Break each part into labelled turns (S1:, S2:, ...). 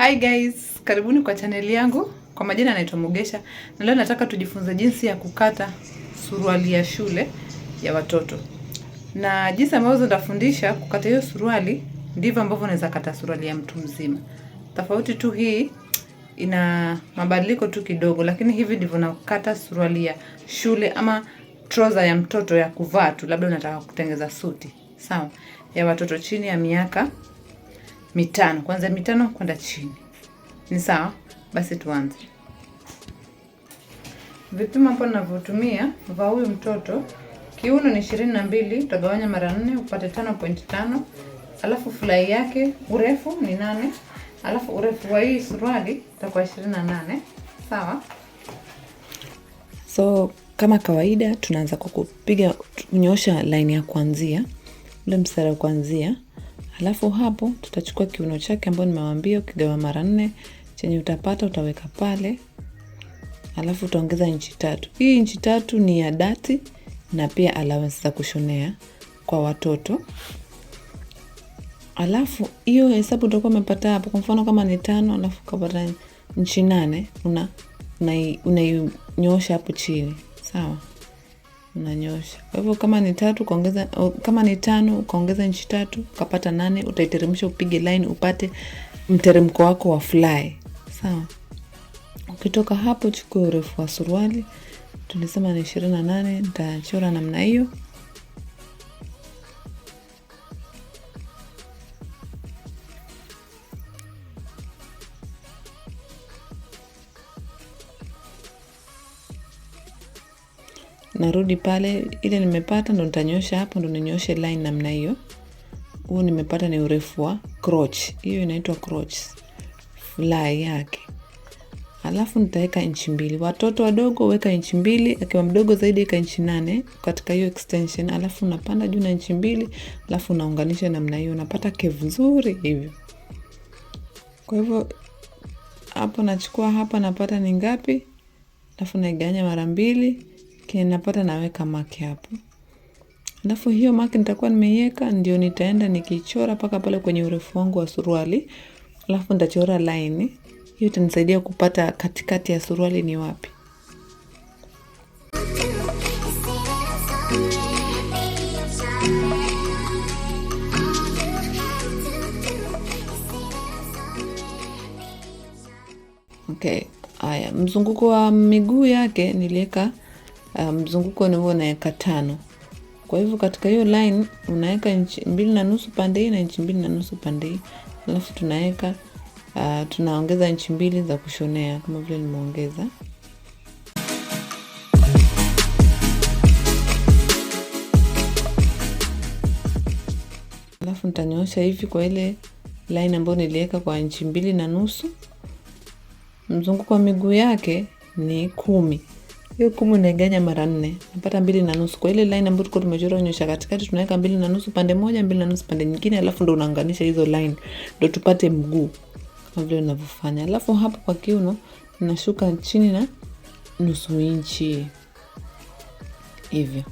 S1: Hi guys, karibuni kwa channel yangu. Kwa majina naitwa Mugesha na leo nataka tujifunze jinsi ya kukata suruali ya shule ya watoto. Na jinsi ambavyo nitafundisha kukata hiyo suruali ndivyo ambavyo unaweza kata suruali ya mtu mzima. Tofauti tu hii ina mabadiliko tu kidogo, lakini hivi ndivyo nakata suruali ya shule ama trouser ya mtoto ya kuvaa tu, labda unataka kutengeza suti. Sawa? Ya watoto chini ya miaka 5, kwanza 5 kwenda chini. Ni sawa? Basi tuanze. Vipimo hapo ninavyotumia vya huyu mtoto, kiuno ni 22, utagawanya mara 4 upate 5.5. Alafu fulai yake urefu ni 8. Alafu urefu wa hii suruali utakuwa 28. Sawa?
S2: So kama kawaida tunaanza kwa kupiga kunyoosha line ya kuanzia, ule mstari wa kuanzia. Alafu hapo tutachukua kiuno chake ambacho nimewaambia ukigawa mara 4 chenye utapata utaweka pale. Alafu utaongeza inchi 3. Hii inchi 3 ni ya dati na pia allowance za kushonea kwa watoto. Alafu hiyo hesabu utakuwa umepata hapo. Kwa mfano kama ni 5 alafu ukapata inchi 8, unainyosha hapo chini. Sawa? Unanyosha. Kwa hivyo kama ni 3 kuongeza, kama ni 5 ukaongeza inchi 3 ukapata 8, utaiteremsha upige line upate mteremko wako wa fly. Sawa? Ukitoka hapo chukua urefu wa suruali. Tulisema ni 28, nitachora namna hiyo. Narudi pale ile nimepata ndo nitanyosha hapo, ndo ninyoshe line namna hiyo. Huo nimepata ni urefu wa crotch. Hiyo inaitwa crotch fly yake. Alafu nitaweka inchi 2. Watoto wadogo weka inchi 2, akiwa mdogo zaidi weka inchi 8 katika hiyo extension. Alafu unapanda juu na inchi 2, alafu unaunganisha namna hiyo, unapata kevu nzuri hivyo. Kwa hivyo hapo nachukua hapa napata ni ngapi? Alafu naigawanya mara 2, kile napata naweka mark hapo. Alafu hiyo mark nitakuwa nimeiweka ndio nitaenda nikichora paka pale kwenye urefu wangu wa suruali. Alafu nitachora line. Hiyo itanisaidia kupata katikati ya suruali ni wapi. Okay, haya mzunguko wa miguu yake niliweka mzunguko naweka 5. Kwa hivyo katika hiyo line unaweka inchi 2.5 pande hii na inchi 2.5 pande hii. Alafu tunaweka tunaongeza inchi 2 za kushonea kama vile nimeongeza. Alafu nitanyoosha hivi kwa ile line ambayo niliweka kwa inchi 2.5. Mzunguko wa miguu yake ni 10. Hiyo 10 naigawanya mara 4. Napata 2.5. Kwa ile line ambayo tulikuwa tumechora nyosha katikati tunaweka 2.5 pande moja, 2.5 pande nyingine, alafu ndo unaunganisha hizo line ndo tupate mguu kama vile unavyofanya. Alafu hapo kwa kiuno nashuka chini na nusu inchi hivyo.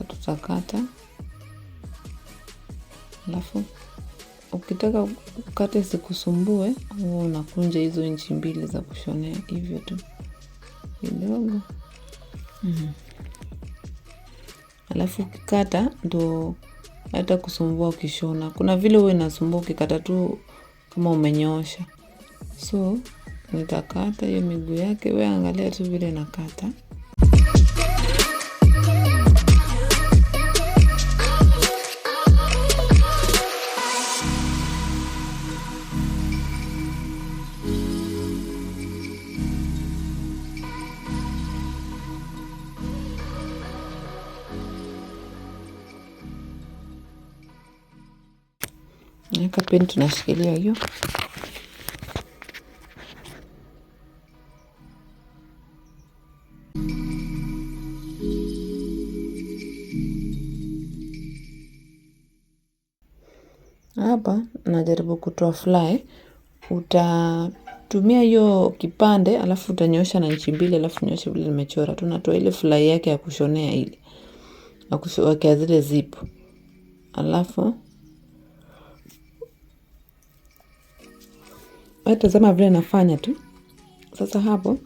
S2: Tutakata. Alafu ukitaka ukate sikusumbue, unakunja hizo inchi 2 za kushonea hivyo tu kidogo. Alafu ukikata ndo hata kusumbua ukishona. Kuna vile wewe inasumbua ukikata tu kama umenyoosha. So nitakata hiyo miguu yake, wewe angalia tu vile nakata. Naweka peni tunashikilia hiyo. Hapa najaribu kutoa fly. tumia hiyo kipande, alafu utanyoosha na inchi 2, alafu nyosha vile nimechora. Tunatoa ile fly yake ya kushonea ile. Na kuwekea zile zip. Alafu tazama vile nafanya tu. Sasa hapo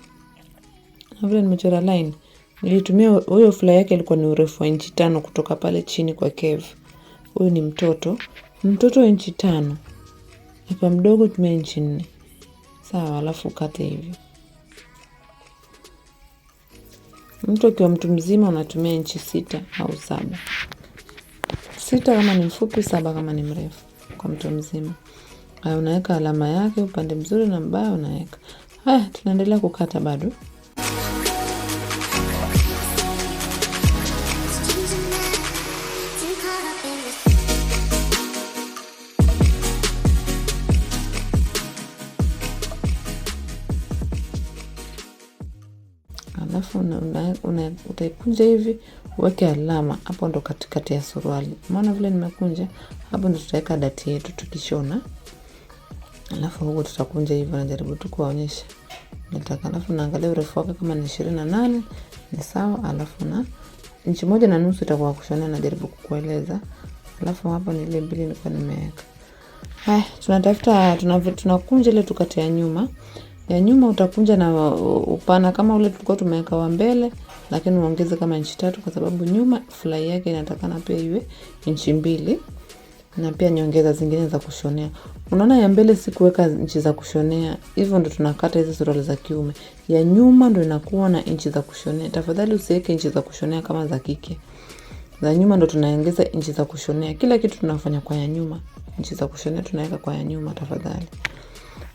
S2: na vile nimechora line, nilitumia huyo fly yake ilikuwa ni urefu wa inchi 5 kutoka pale chini kwa cave. Huyu ni mtoto inchi 5. Hapa mdogo tumia inchi 4. Sawa, alafu kate hivyo. Mtu akiwa mtu mzima unatumia inchi 6 au 7. 6 kama ni mfupi, 7 kama ni mrefu kwa mtu mzima. Haya, unaweka alama yake upande mzuri na mbaya unaweka. Haya, tunaendelea kukata bado. Alafu utaikunja hivi, uweke alama hapo, ndo katikati ya suruali. Maana vile nimekunja hapo, ndo tutaweka dati yetu tukishona. Alafu huko tutakunja hivyo, najaribu tu kuwaonyesha nataka. Alafu naangalia urefu wake kama ni 28 ni sawa. Alafu na inchi 1.5 itakuwa kushonea, najaribu kukueleza. Alafu hapo ni ile 2 nilikuwa nimeweka. Haya, tunakunja ile tukate ya nyuma. Ya nyuma utakunja na upana kama ule tulikuwa tumeweka wa mbele, lakini uongeze kama inchi 3 kwa sababu nyuma fly yake inatakana pia iwe inchi 2, na pia nyongeza zingine za kushonea. Unaona ya mbele sikuweka inchi za kushonea, hivyo ndo tunakata hizo suruali za kiume. Ya nyuma ndo inakuwa na inchi za kushonea. Tafadhali usiweke inchi za kushonea kama za kike. Za nyuma ndo tunaongeza inchi za kushonea. Kila kitu tunafanya kwa ya nyuma. Inchi za kushonea tunaweka kwa ya nyuma tafadhali.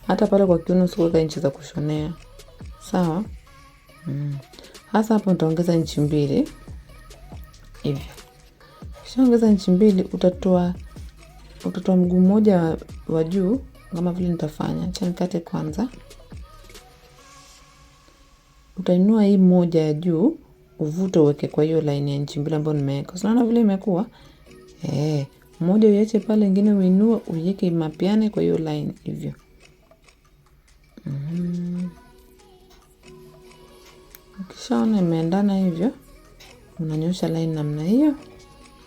S2: Hata pale kwa kiuno usiweka inchi za kushonea. Sawa? Hasa hapo nitaongeza inchi 2. Hivi. Kisha ongeza inchi 2, utatoa mguu mmoja wa juu kama vile nitafanya. Acha nikate kwanza. Utainua hii moja ya juu, uvute uweke kwa hiyo line ya inchi 2 ambayo nimeweka. Unaona vile imekuwa? Moja uiache pale, nyingine uinue uiweke mapiane kwa hiyo line hivyo. Ukishaona imeendana hivyo, unanyosha line namna hiyo.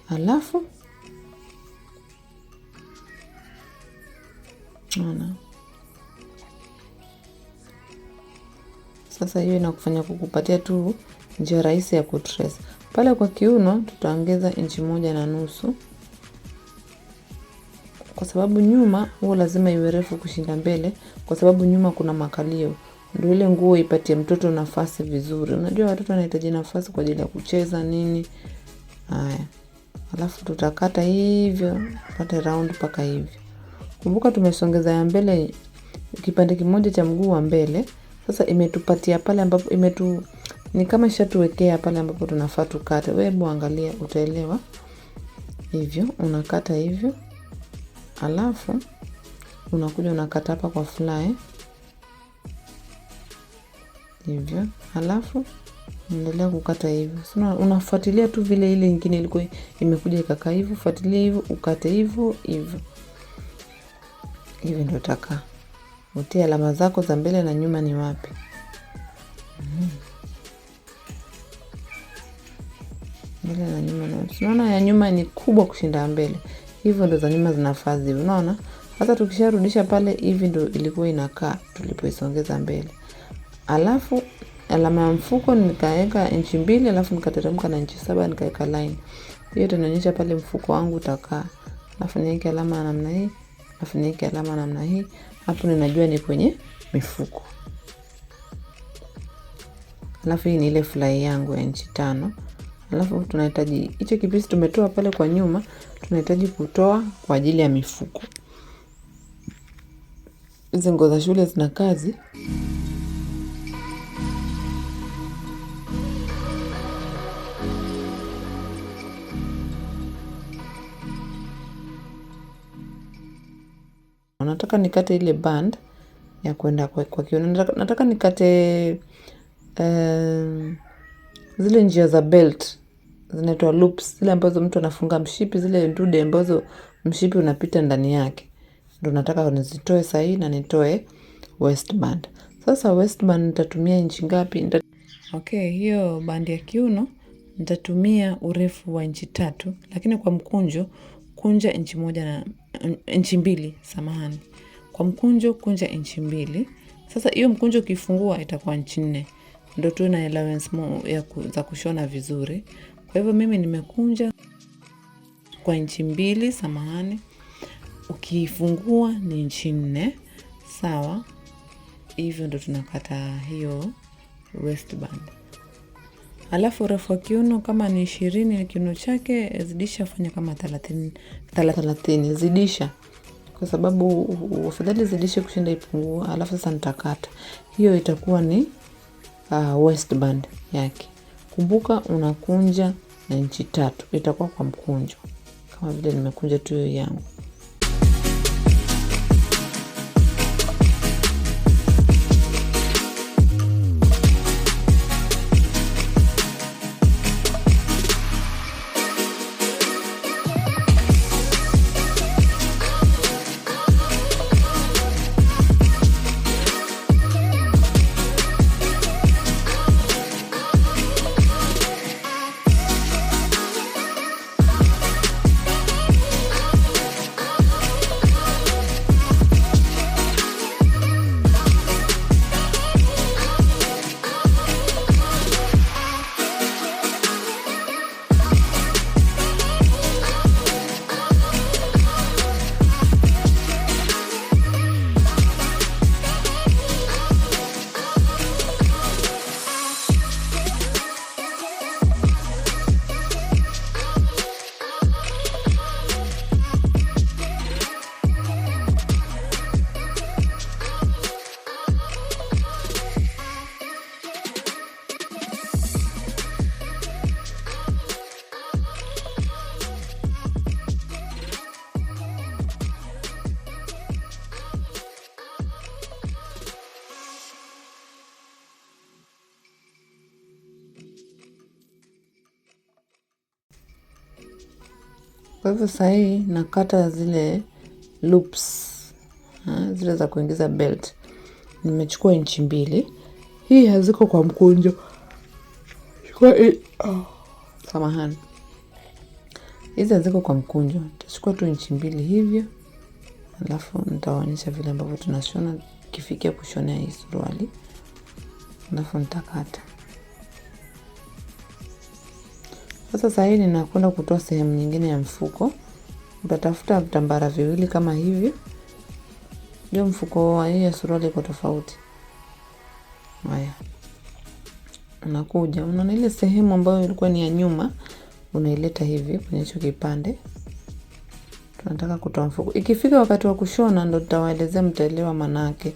S2: Alafu sasa hiyo inakufanya kukupatia tu njia rahisi ya kutrace. Pale kwa kiuno tutaongeza inchi 1.5. Kwa sababu nyuma huo lazima iwe refu kushinda mbele, kwa sababu nyuma kuna makalio. Ndio ile nguo ipatie mtoto nafasi vizuri. Unajua watoto wanahitaji nafasi kwa ajili ya kucheza nini. Haya. Alafu tutakata hivyo, pate round paka hivyo. Kumbuka tumesongeza ya mbele kipande kimoja cha mguu wa mbele. Sasa imetupatia pale ambapo ni kama ishatuwekea pale ambapo tunafaa tukate. Wewe angalia utaelewa. Hivyo unakata hivyo. Alafu unakuja unakata hapa kwa fly. Hivyo. Alafu unaendelea kukata hivyo. Sasa unafuatilia tu vile ile nyingine ilikuwa imekuja ikakaa hivyo, fuatilia hivyo, ukate hivyo hivyo. Hivi ndio utakaa. Utie alama zako za mbele na nyuma ni wapi. Mbele na nyuma na wapi. Unaona ya nyuma ni kubwa kushinda mbele. Hivyo ndo za nyuma zinafaa hivyo. Unaona? Sasa tukisharudisha pale hivi ndo ilikuwa inakaa tulipoisongeza mbele. Alafu alama ya mfuko nikaweka inchi 2, alafu nikateremka na inchi 7 nikaweka line. Hiyo tunaonyesha pale mfuko wangu utakaa. Alafu niweke alama namna hii, alafu niweke alama namna hii. Hapo ninajua ni kwenye mifuko. Alafu hii ni ile fly yangu ya inchi 5. Alafu tunahitaji hicho kipisi tumetoa pale kwa nyuma, tunahitaji kutoa kwa ajili ya mifuko. Hizo nguo za shule zina kazi. Nataka nikate ile band ya kwenda kwa kiuno. Nataka nikate zile njia za belt. Zinaitwa loops. Zile ambazo mtu anafunga mshipi, zile ndude ambazo mshipi unapita ndani yake. Ndio nataka nizitoe sahihi na nitoe waistband. Sasa waistband nitatumia inchi ngapi? Okay, hiyo bandi ya kiuno nitatumia urefu wa inchi 3, lakini kwa mkunjo kunja inchi 1 na inchi 2, samahani. Kwa mkunjo kunja inchi 2. Sasa hiyo mkunjo ukifungua itakuwa inchi 4. Ndio tu na allowance za kushona vizuri. Kwa hivyo mimi nimekunja kwa inchi 2, samahani. Ukifungua ni inchi 4. Sawa. Hivyo ndio tunakata hiyo waistband. Alafu urefu wa kiuno kama ni 20 kiuno chake, zidisha fanya kama 30 zidisha. Kwa sababu ufadhali zidishe kushinda ipungua. Alafu sasa nitakata. Hiyo itakuwa ni waistband yake. Kumbuka unakunja na inchi 3. Itakuwa kwa mkunjo. Kama vile nimekunja tu hiyo yangu. Kwa hivyo sasa hii nakata zile loops, zile za kuingiza belt. Nimechukua inchi 2. Hii haziko kwa mkunjo. Samahani. Hizi haziko kwa mkunjo. Nitachukua tu inchi 2 hivyo. Alafu nitawaonyesha vile ambavyo tunashona kifikia kushonea hii suruali. Alafu nitakata. Sasa hii ninakwenda kutoa sehemu nyingine ya mfuko. Utatafuta vitambara viwili kama hivi. Ndio mfuko wa hii suruali iko tofauti. Haya. Unakuja, unaona ile sehemu ambayo ilikuwa ni ya nyuma, unaileta hivi kwenye hicho kipande. Tunataka kutoa mfuko. Ikifika wakati wa kushona ndo tutawaelezea, mtaelewa maana yake.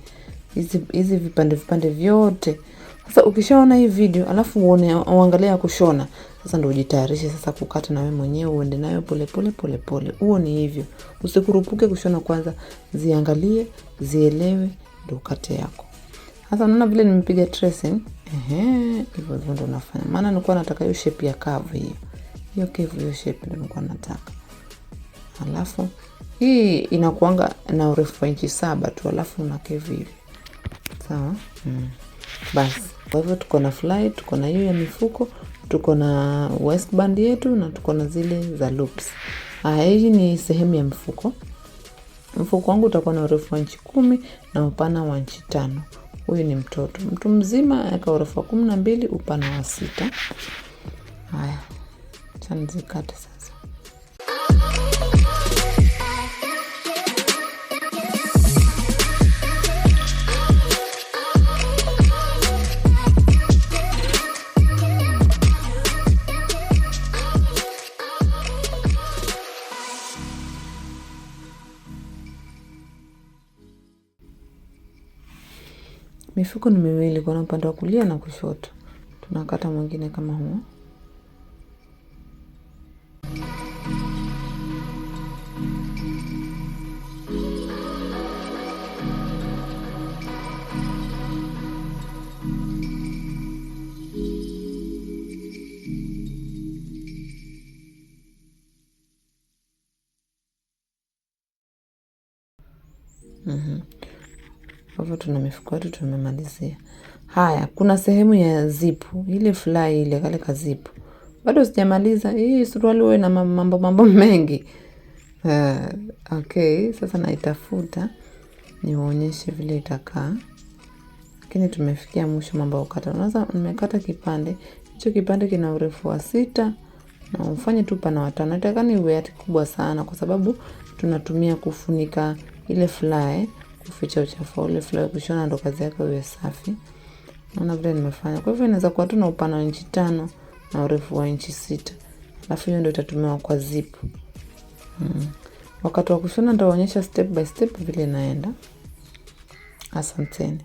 S2: Hizi vipande vyote. Sasa ukishaona hii video alafu uangalia kushona, sasa ndio ujitayarishe sasa kukata na wewe mwenyewe, uende nayo pole pole. Huo ni hivyo. Usikurupuke kushona kwanza, ziangalie, zielewe ndio ukate yako. Sasa unaona vile nimepiga tracing, hivyo ndio nafanya. Maana nilikuwa nataka hiyo shape ya curve hiyo. Hiyo curve, hiyo shape ndio nilikuwa nataka. Alafu hii inakuanga na urefu wa inchi 7 tu, alafu una curve hivi. Sawa? Basi. Kwa hivyo tuko na fly, tuko na hiyo ya mifuko, tuko na waistband yetu na tuko na zile za loops. Hii ni sehemu ya mfuko. Mfuko wangu utakuwa na urefu wa inchi 10 na upana wa inchi 5. Huyu ni mtoto. Mtu mzima aka urefu wa 12, upana wa 6. Haya. Acha nizikate sasa. Mifuko ni miwili, kwa upande wa kulia na kushoto. Tunakata mwingine kama huo. Kwa hivyo tuna mifuko yetu tumemalizia. Haya, kuna sehemu ya zipu, ile fly ile kale ka zipu. Bado sijamaliza. Hii suruali huwa ina mambo mengi. Okay, sasa naitafuta niwaonyeshe vile itakaa. Lakini tumefikia mwisho mambo ya kukata. Unaanza nimekata kipande. Hicho kipande kina urefu wa 6 na ufanye tu pana wa 5. Natakani iwe kubwa sana kwa sababu tunatumia kufunika ile fly, kuficha uchafu ile fly, kushona ndo kazi yake iwe safi. Naona vile nimefanya. Kwa hivyo inaweza kuwa tu na upana wa inchi 5 na urefu wa inchi 6. Alafu hiyo ndio itatumiwa kwa zip. Wakati wa kushona nitaonyesha step by step vile naenda. Asanteni.